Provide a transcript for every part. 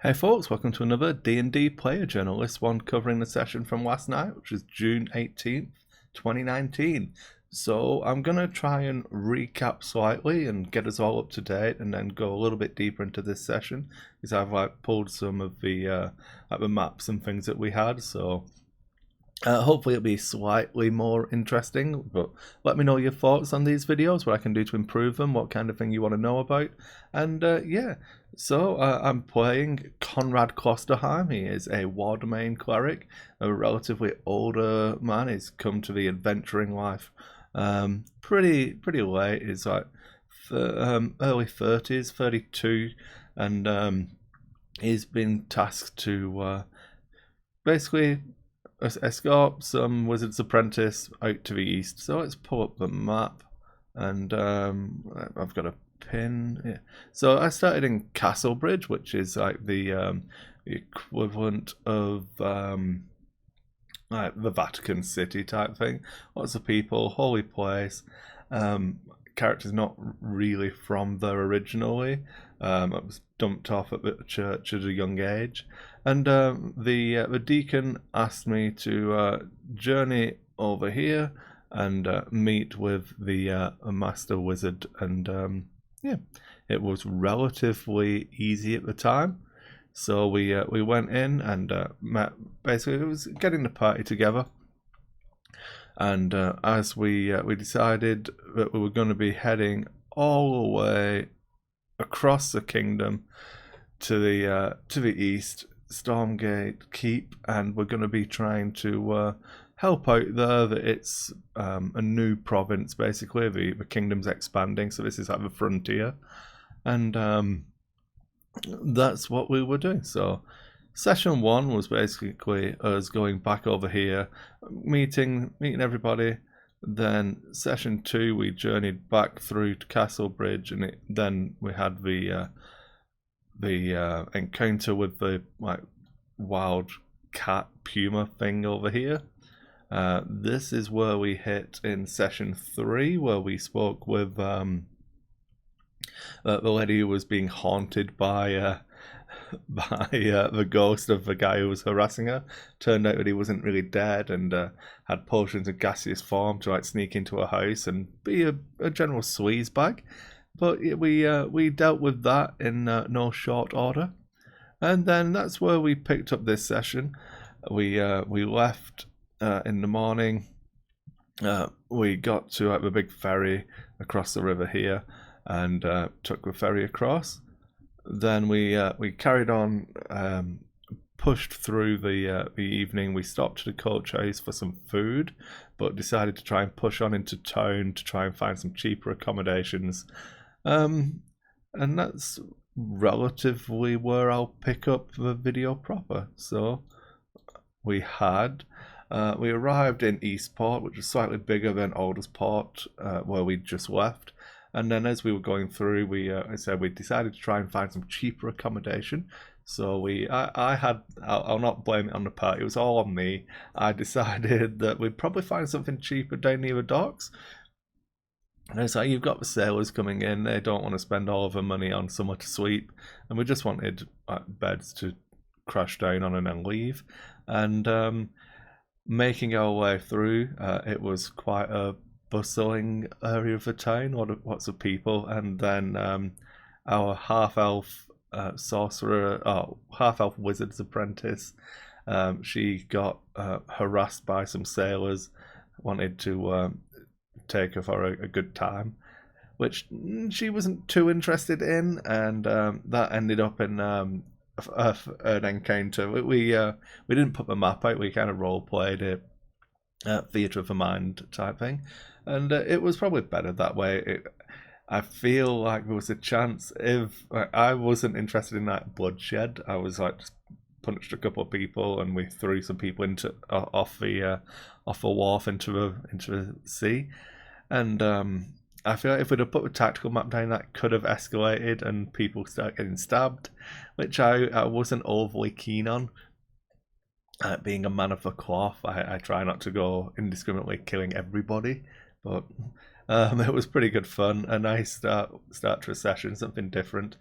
Hey folks, welcome to another D&D Player Journal. This one covering the session from last night, which was June 18th, 2019. So I'm going to try and recap slightly and get us all up to date and then go a little bit deeper into this session because I've pulled some of the maps and things that we had. So hopefully it'll be slightly more interesting, but let me know your thoughts on these videos, what I can do to improve them, what kind of thing you want to know about. And so I'm playing Conrad Klosterheim. He is a war domain cleric, a relatively older man. He's come to the adventuring life pretty late. He's like early 30s, 32, and he's been tasked to basically escort some wizard's apprentice out to the east. So let's pull up the map, and I've got a pin. Yeah. So I started in Castlebridge, which is like the equivalent of like the Vatican City type thing. Lots of people, holy place. Characters not really from there originally. I was dumped off at the church at a young age, and the deacon asked me to journey over here and meet with the master wizard, and yeah, it was relatively easy at the time. So we went in and met. Basically, it was getting the party together. And as we decided that we were going to be heading all the way across the kingdom to the east, Stormgate Keep, and we're going to be trying to help out there. That it's a new province, basically. The kingdom's expanding, so this is like the frontier, and that's what we were doing. So session one was basically us going back over here, meeting everybody. Then session two, we journeyed back through to Castlebridge, and then we had the encounter with the like wild cat puma thing over here. This is where we hit in session three, where we spoke with the lady who was being haunted by the ghost of the guy who was harassing her. Turned out that he wasn't really dead, and had potions of gaseous form to like sneak into her house and be a general sleaze bag. But we dealt with that in no short order, and then that's where we picked up this session. We left in the morning. We got to the big ferry across the river here, and took the ferry across. Then we carried on, pushed through the evening. We stopped at a coach house for some food, but decided to try and push on into town to try and find some cheaper accommodations. And that's relatively where I'll pick up the video proper. So we arrived in Eastport, which is slightly bigger than Aldersport, where we just left. And then as we were going through, we decided to try and find some cheaper accommodation. So I'll not blame it on the party, it was all on me. I decided that we'd probably find something cheaper down near the docks. And it's like, you've got the sailors coming in, they don't want to spend all of their money on somewhere to sleep. And we just wanted beds to crash down on and then leave. And making our way through, it was quite a bustling area of the town, lots of people. And then our half-elf sorcerer, half-elf wizard's apprentice, she got harassed by some sailors, wanted to take her for a good time, which she wasn't too interested in, and that ended up in an encounter. We didn't put the map out, we kind of role played it, theatre of the mind type thing, and it was probably better that way. I feel like there was a chance, if I wasn't interested in that bloodshed, I was like just punched a couple of people and we threw some people into off the wharf into the sea. And I feel like if we'd have put a tactical map down, that could have escalated and people start getting stabbed, which I wasn't overly keen on. Being a man of the cloth, I try not to go indiscriminately killing everybody, but it was pretty good fun. A nice start to a session, something different.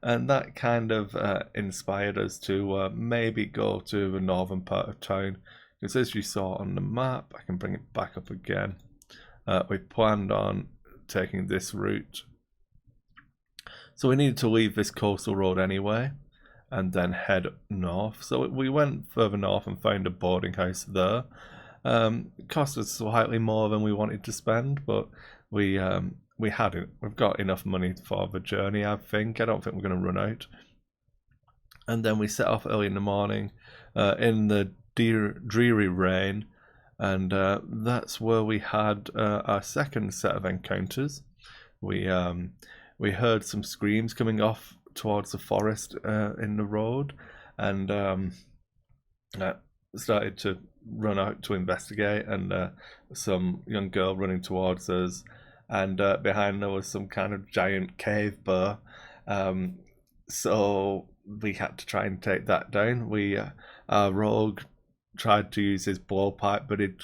and that kind of inspired us to maybe go to the northern part of town. Because as you saw on the map, I can bring it back up again. We planned on taking this route, so we needed to leave this coastal road anyway, and then head north. So we went further north and found a boarding house there. It cost us slightly more than we wanted to spend, but we had it. We've got enough money for the journey, I think. I don't think we're going to run out. And then we set off early in the morning in the dreary rain, and that's where we had our second set of encounters. We heard some screams coming off towards the forest in the road, and started to run out to investigate, and some young girl running towards us, and behind there was some kind of giant cave bear. So we had to try and take that down. Our rogue tried to use his blowpipe, but it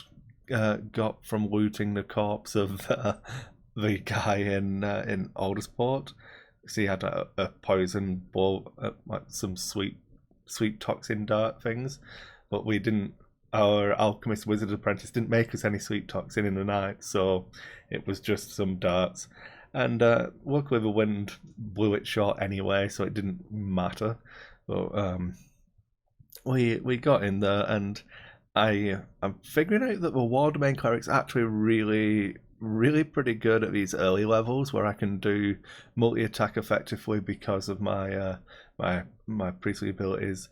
got from looting the corpse of the guy in Aldersport. So he had a poison blow, like some sweet toxin dart things, but we didn't. Our alchemist wizard apprentice didn't make us any sweet toxin in the night, so it was just some darts. And luckily the wind blew it short anyway, so it didn't matter. But we got in there, and I'm figuring out that the Wardmain cleric's actually really pretty good at these early levels where I can do multi-attack effectively because of my my priestly abilities.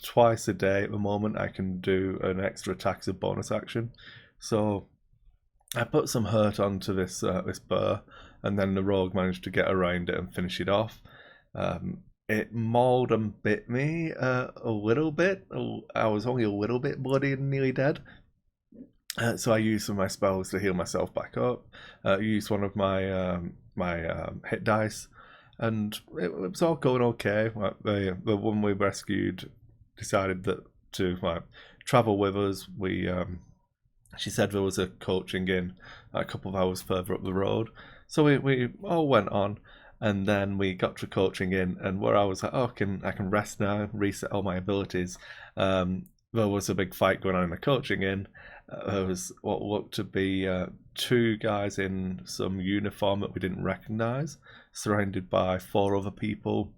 Twice a day at the moment I can do an extra attack as a bonus action. So I put some hurt onto this bear, and then the rogue managed to get around it and finish it off. It mauled and bit me a little bit. I was only a little bit bloody and nearly dead. So I used some of my spells to heal myself back up. Used one of my hit dice, and it was all going okay. Like the one we rescued decided to travel with us. She said there was a coaching in a couple of hours further up the road, so we all went on, and then we got to coaching in, and where I was like, oh, I can rest now, reset all my abilities. There was a big fight going on in the coaching in. There was what looked to be two guys in some uniform that we didn't recognise, surrounded by 4 other people,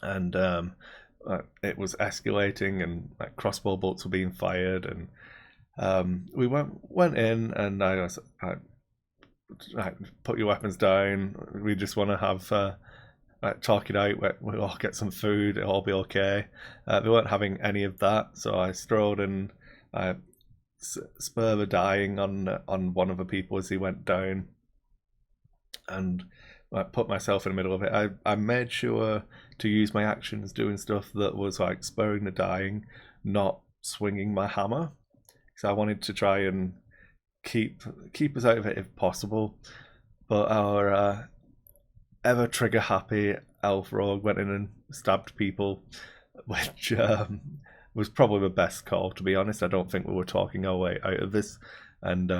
and it was escalating, and crossbow bolts were being fired, and we went in, and I put your weapons down. We just want to have talk it out. We'll all get some food. It'll all be okay. They weren't having any of that, so I strode and I spur the dying on one of the people as he went down, and I put myself in the middle of it. I made sure to use my actions doing stuff that was like spurring the dying, not swinging my hammer. So I wanted to try and keep us out of it if possible. But our ever trigger happy elf rogue went in and stabbed people, which was probably the best call, to be honest. I don't think we were talking our way out of this, and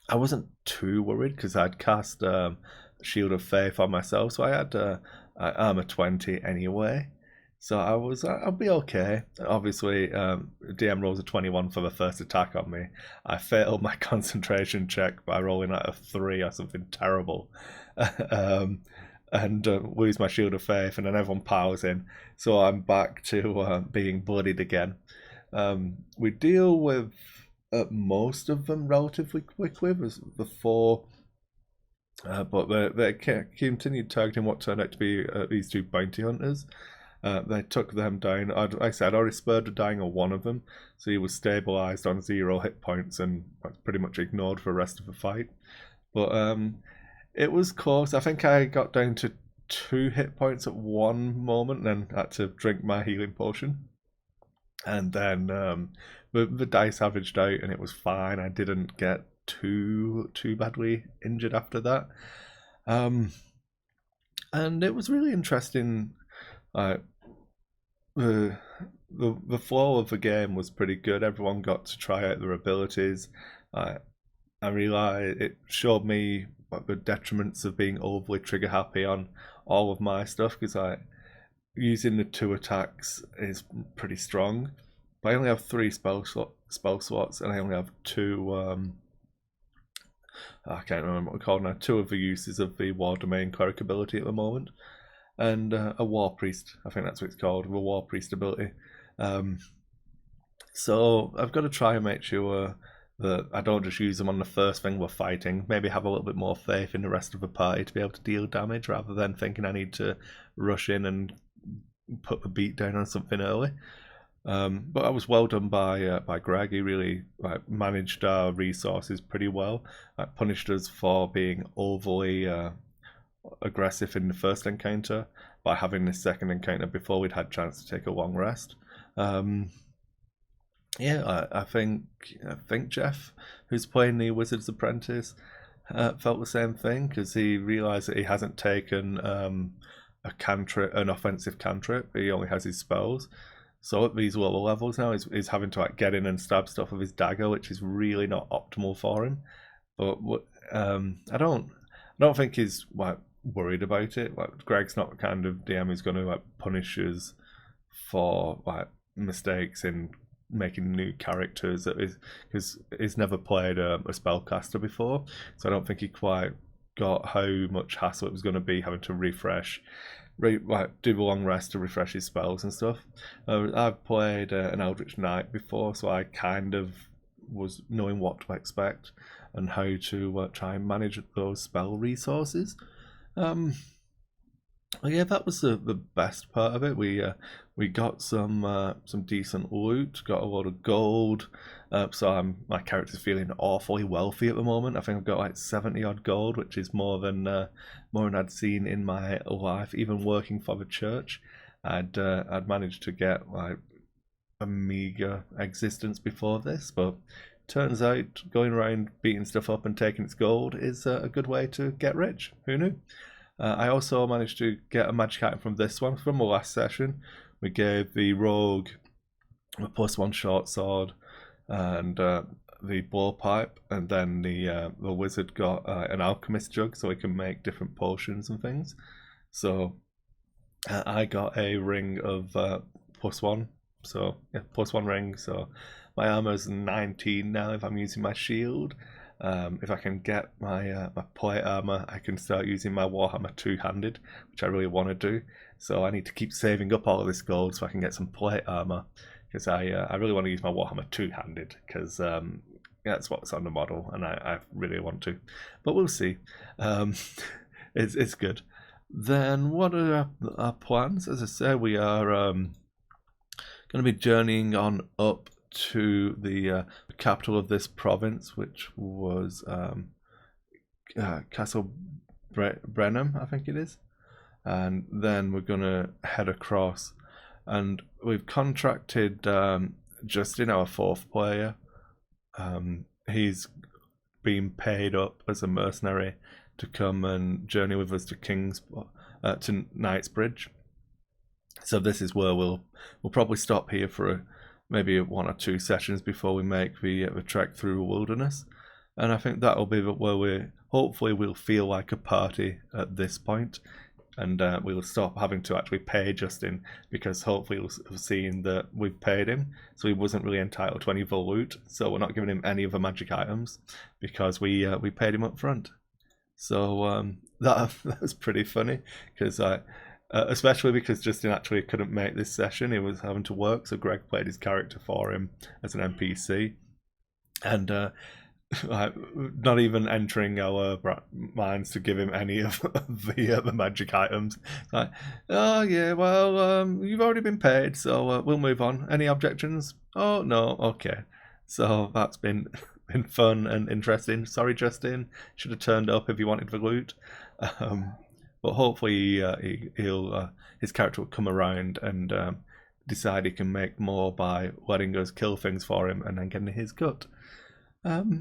I wasn't too worried because I'd cast Shield of Faith on myself, so I had armor 20 anyway. So I'll be okay. Obviously, DM rolls a 21 for the first attack on me. I failed my concentration check by rolling at a 3 or something terrible, and lose my Shield of Faith, and then everyone piles in. So I'm back to being bloodied again. We deal with most of them relatively quickly. There's the 4. But they continued targeting what turned out to be these 2 bounty hunters. They took them down. Like I said, I already spurred the dying of one of them, so he was stabilised on 0 hit points and pretty much ignored for the rest of the fight. But it was close. I think I got down to 2 hit points at one moment, and then had to drink my healing potion. And then the dice averaged out, and it was fine. I didn't get too badly injured after that. And it was really interesting. The flow of the game was pretty good. Everyone got to try out their abilities. I realized it showed me the detriments of being overly trigger happy on all of my stuff, because using the 2 attacks is pretty strong. But I only have 3 spell slots, and I only have 2. I can't remember what we call now. 2 of the uses of the War Domain Cleric ability at the moment, and a War Priest. I think that's what it's called, the War Priest ability. So I've got to try and make sure that I don't just use them on the first thing we're fighting. Maybe have a little bit more faith in the rest of the party to be able to deal damage, rather than thinking I need to rush in and put the beat down on something early. But I was well done by Greg. He really managed our resources pretty well. Punished us for being overly aggressive in the first encounter by having this second encounter before we'd had a chance to take a long rest. Yeah, I think Jeff, who's playing the Wizard's Apprentice, felt the same thing, because he realised that he hasn't taken an offensive cantrip. He only has his spells. So at these lower levels now, he's having to get in and stab stuff with his dagger, which is really not optimal for him. But I don't think he's worried about it. Greg's not the kind of DM who's going to punish us for mistakes in making new characters, because he's never played a spellcaster before, so I don't think he quite got how much hassle it was going to be having to refresh, do a long rest to refresh his spells and stuff. I've played an Eldritch Knight before, so I kind of was knowing what to expect and how to try and manage those spell resources. Yeah, that was the best part of it. We got some decent loot, got a lot of gold. So my character's feeling awfully wealthy at the moment. I think I've got 70 odd gold, which is more than I'd seen in my life. Even working for the church, I'd managed to get a meager existence before this, but turns out going around beating stuff up and taking its gold is a good way to get rich. Who knew? I also managed to get a magic item from this one, from the last session. We gave the rogue a +1 short sword and the blowpipe, and then the wizard got an alchemist jug, so he can make different potions and things. So I got a ring of +1, so yeah, +1 ring. So my armor's 19 now if I'm using my shield. If I can get my plate armor, I can start using my Warhammer two-handed, which I really want to do. So I need to keep saving up all of this gold so I can get some plate armor, because I really want to use my Warhammer two-handed, because that's what's on the model, and I really want to. But we'll see. It's good. Then what are our plans? As I say, we are going to be journeying on up to the capital of this province, which was Castle Brenham, I think it is. And then we're going to head across, and we've contracted Justin, our 4th player. He's been paid up as a mercenary to come and journey with us to Knightsbridge. So this is where we'll probably stop here for maybe 1 or 2 sessions before we make the trek through the wilderness. And I think that'll be where hopefully we'll feel like a party at this point, and we'll stop having to actually pay Justin, because hopefully we'll have seen that we've paid him, so he wasn't really entitled to any of the loot. So we're not giving him any of the magic items because we paid him up front. So that was pretty funny, because especially because Justin actually couldn't make this session. He was having to work, so Greg played his character for him as an NPC, and not even entering our minds to give him any of the magic items. Like, oh yeah, well, you've already been paid, so we'll move on. Any objections? Oh no, okay. So that's been fun and interesting. Sorry, Justin, should have turned up if you wanted the loot. But hopefully his character will come around and decide he can make more by letting us kill things for him and then getting his cut.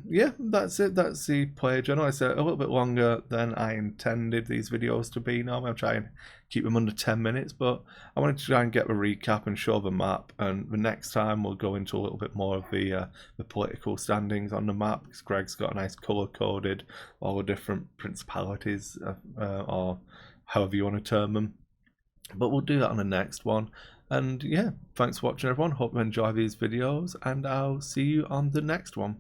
Yeah, that's it. That's the player journal. It's a little bit longer than I intended these videos to be. Normally I'm trying to keep them under 10 minutes, but I wanted to try and get a recap and show the map, and the next time we'll go into a little bit more of the political standings on the map, because Greg's got a nice colour-coded all the different principalities or however you want to term them. But we'll do that on the next one. And yeah, thanks for watching everyone. Hope you enjoy these videos, and I'll see you on the next one.